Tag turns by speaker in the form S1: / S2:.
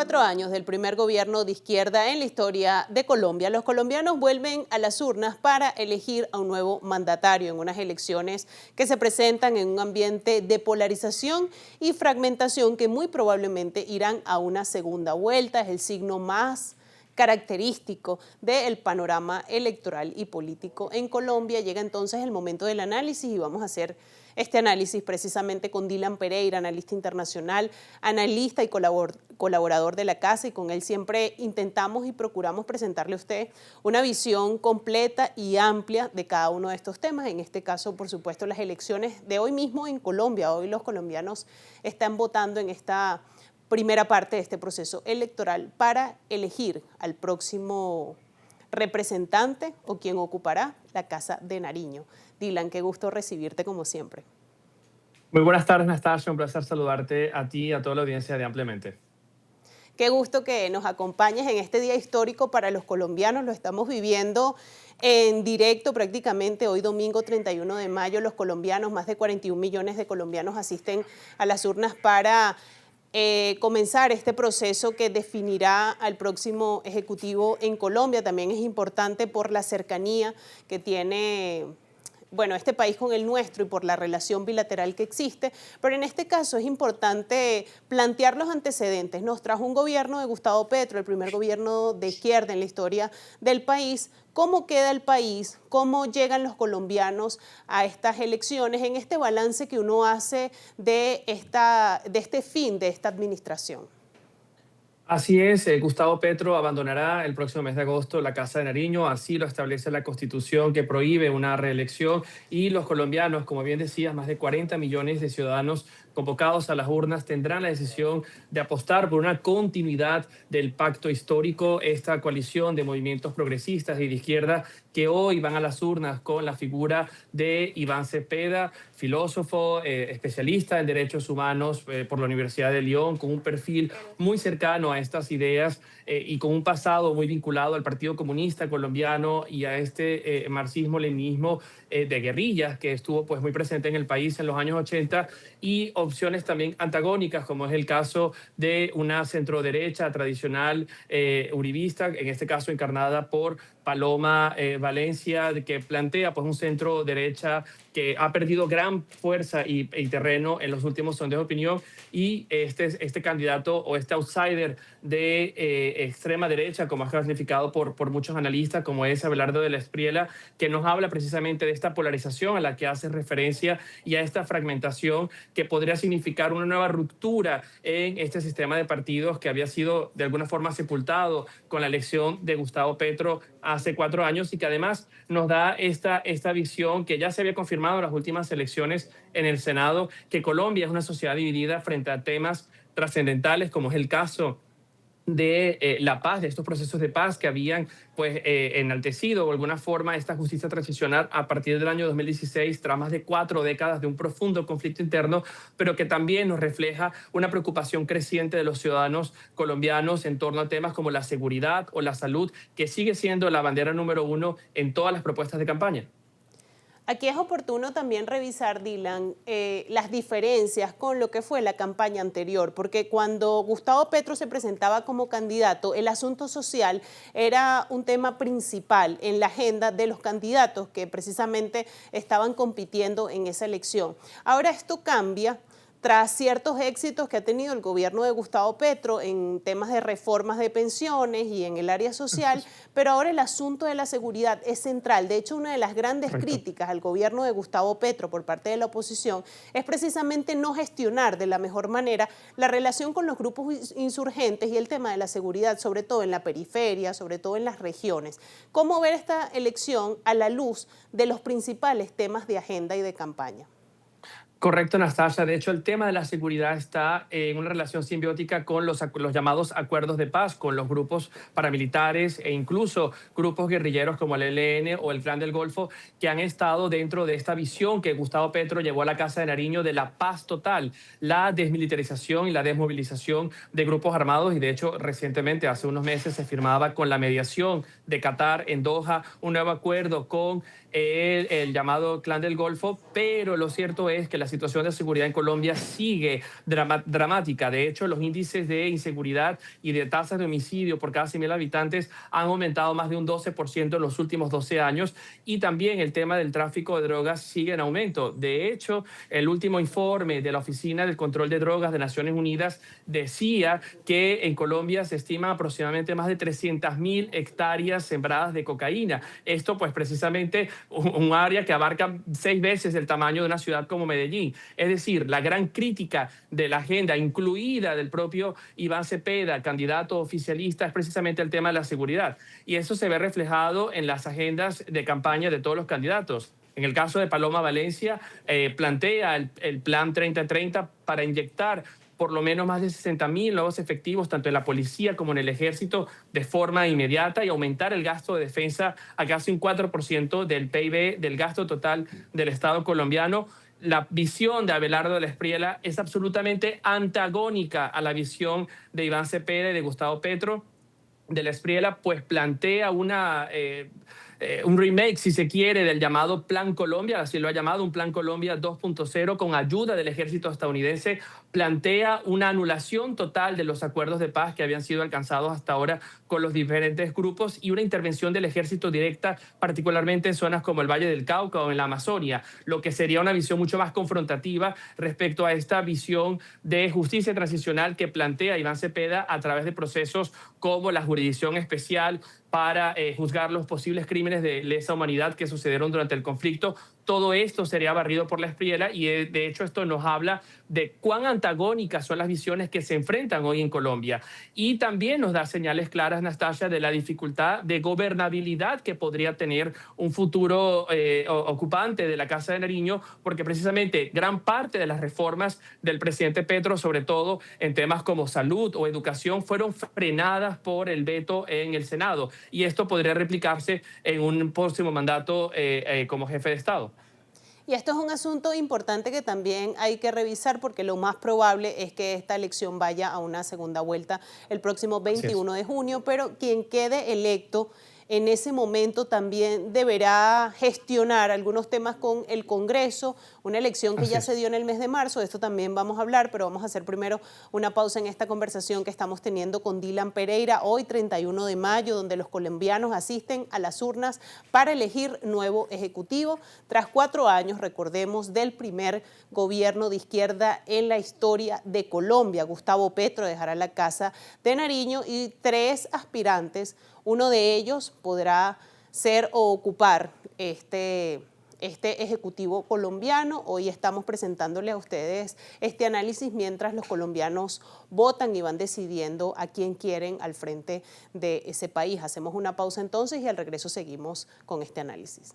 S1: 4 años del primer gobierno de izquierda en la historia de Colombia, los colombianos vuelven a las urnas para elegir a un nuevo mandatario en unas elecciones que se presentan en un ambiente de polarización y fragmentación que muy probablemente irán a una segunda vuelta. Es el signo más característico del panorama electoral y político en Colombia. Llega entonces el momento del análisis y vamos a hacer este análisis precisamente con Dylan Pereira, analista internacional, analista y colaborador de la casa, y con él siempre intentamos y procuramos presentarle a usted una visión completa y amplia de cada uno de estos temas. En este caso, por supuesto, las elecciones de hoy mismo en Colombia. Hoy los colombianos están votando en esta primera parte de este proceso electoral para elegir al próximo representante o quien ocupará la Casa de Nariño. Dylan, qué gusto recibirte como siempre.
S2: Muy buenas tardes, Nastasia. Un placer saludarte a ti y a toda la audiencia de Ampliamente.
S1: Qué gusto que nos acompañes en este día histórico para los colombianos. Lo estamos viviendo en directo prácticamente hoy domingo 31 de mayo. Los colombianos, más de 41 millones de colombianos asisten a las urnas para comenzar este proceso que definirá al próximo ejecutivo en Colombia. También es importante por la cercanía que tiene, bueno, este país con el nuestro y por la relación bilateral que existe, pero en este caso es importante plantear los antecedentes. Nos trajo un gobierno de Gustavo Petro, el primer gobierno de izquierda en la historia del país. ¿Cómo queda el país? ¿Cómo llegan los colombianos a estas elecciones en este balance que uno hace de este fin de esta administración?
S2: Así es, Gustavo Petro abandonará el próximo mes de agosto la Casa de Nariño, así lo establece la Constitución que prohíbe una reelección, y los colombianos, como bien decías, más de 40 millones de ciudadanos convocados a las urnas tendrán la decisión de apostar por una continuidad del pacto histórico, esta coalición de movimientos progresistas y de izquierda que hoy van a las urnas con la figura de Iván Cepeda, filósofo, especialista en derechos humanos por la Universidad de Lyon, con un perfil muy cercano a estas ideas y con un pasado muy vinculado al Partido Comunista Colombiano y a este marxismo-leninismo de guerrillas que estuvo pues muy presente en el país en los años 80, y opciones también antagónicas, como es el caso de una centroderecha tradicional uribista, en este caso encarnada por Paloma Valencia, que plantea pues un centro derecha que ha perdido gran fuerza y terreno en los últimos sondeos de opinión, y este candidato o este outsider de extrema derecha, como ha clasificado por muchos analistas, como es Abelardo de la Espriella, que nos habla precisamente de esta polarización a la que hace referencia y a esta fragmentación que podría significar una nueva ruptura en este sistema de partidos que había sido de alguna forma sepultado con la elección de Gustavo Petro hace 4 años, y que además nos da esta visión que ya se había confirmado en las últimas elecciones en el Senado, que Colombia es una sociedad dividida frente a temas trascendentales, como es el caso de la paz, de estos procesos de paz que habían pues enaltecido de alguna forma esta justicia transicional a partir del año 2016, tras más de 4 décadas de un profundo conflicto interno, pero que también nos refleja una preocupación creciente de los ciudadanos colombianos en torno a temas como la seguridad o la salud, que sigue siendo la bandera número 1 en todas las propuestas de campaña.
S1: Aquí es oportuno también revisar, Dylan, las diferencias con lo que fue la campaña anterior, porque cuando Gustavo Petro se presentaba como candidato, el asunto social era un tema principal en la agenda de los candidatos que precisamente estaban compitiendo en esa elección. Ahora esto cambia tras ciertos éxitos que ha tenido el gobierno de Gustavo Petro en temas de reformas de pensiones y en el área social, pero ahora el asunto de la seguridad es central. De hecho, una de las grandes
S2: Correcto.
S1: críticas al gobierno de Gustavo Petro por parte de la oposición es precisamente no gestionar de la mejor manera la relación con los grupos insurgentes y el tema de la seguridad, sobre todo en la periferia, sobre todo en las regiones. ¿Cómo ver esta elección a la luz de los principales temas de agenda y de campaña?
S2: Correcto, Anastasia. De hecho, el tema de la seguridad está en una relación simbiótica con los llamados acuerdos de paz, con los grupos paramilitares e incluso grupos guerrilleros como el ELN o el Clan del Golfo, que han estado dentro de esta visión que Gustavo Petro llevó a la Casa de Nariño de la paz total, la desmilitarización y la desmovilización de grupos armados. Y de hecho, recientemente, hace unos meses, se firmaba con la mediación de Qatar en Doha un nuevo acuerdo con el llamado Clan del Golfo, pero lo cierto es que la situación de seguridad en Colombia sigue dramática. De hecho, los índices de inseguridad y de tasas de homicidio por cada 100.000 habitantes han aumentado más de un 12% en los últimos 12 años, y también el tema del tráfico de drogas sigue en aumento. De hecho, el último informe de la Oficina del Control de Drogas de Naciones Unidas decía que en Colombia se estima aproximadamente más de 300.000 hectáreas sembradas de cocaína. Esto pues precisamente un área que abarca 6 veces el tamaño de una ciudad como Medellín. Es decir, la gran crítica de la agenda, incluida del propio Iván Cepeda, candidato oficialista, es precisamente el tema de la seguridad. Y eso se ve reflejado en las agendas de campaña de todos los candidatos. En el caso de Paloma Valencia, plantea el plan 30-30 para inyectar por lo menos más de 60.000 nuevos efectivos, tanto en la policía como en el ejército, de forma inmediata, y aumentar el gasto de defensa a casi un 4% del PIB, del gasto total del Estado colombiano. La visión de Abelardo de la Espriella es absolutamente antagónica a la visión de Iván Cepeda y de Gustavo Petro. De la Espriella pues plantea un remake, si se quiere, del llamado Plan Colombia, así lo ha llamado, un Plan Colombia 2.0, con ayuda del ejército estadounidense. Plantea una anulación total de los acuerdos de paz que habían sido alcanzados hasta ahora con los diferentes grupos, y una intervención del ejército directa, particularmente en zonas como el Valle del Cauca o en la Amazonia, lo que sería una visión mucho más confrontativa respecto a esta visión de justicia transicional que plantea Iván Cepeda a través de procesos como la jurisdicción especial para juzgar los posibles crímenes de lesa humanidad que sucedieron durante el conflicto. Todo esto sería barrido por la Espriella, y de hecho esto nos habla de cuán antagónicas son las visiones que se enfrentan hoy en Colombia. Y también nos da señales claras, Nastasia, de la dificultad de gobernabilidad que podría tener un futuro ocupante de la Casa de Nariño, porque precisamente gran parte de las reformas del presidente Petro, sobre todo en temas como salud o educación, fueron frenadas por el veto en el Senado. Y esto podría replicarse en un próximo mandato como jefe de Estado.
S1: Y esto es un asunto importante que también hay que revisar, porque lo más probable es que esta elección vaya a una segunda vuelta el próximo
S2: Así es.
S1: 21 de junio, pero quien quede electo en ese momento también deberá gestionar algunos temas con el Congreso, una elección que
S2: Así
S1: ya
S2: es.
S1: se dio en el mes de marzo. De esto también vamos a hablar, pero vamos a hacer primero una pausa en esta conversación que estamos teniendo con Dylan Pereira, hoy 31 de mayo, donde los colombianos asisten a las urnas para elegir nuevo ejecutivo, tras 4 años, recordemos, del primer gobierno de izquierda en la historia de Colombia. Gustavo Petro dejará la Casa de Nariño y 3 aspirantes, uno de ellos podrá ser o ocupar este ejecutivo colombiano. Hoy estamos presentándole a ustedes este análisis mientras los colombianos votan y van decidiendo a quién quieren al frente de ese país. Hacemos una pausa entonces y al regreso seguimos con este análisis.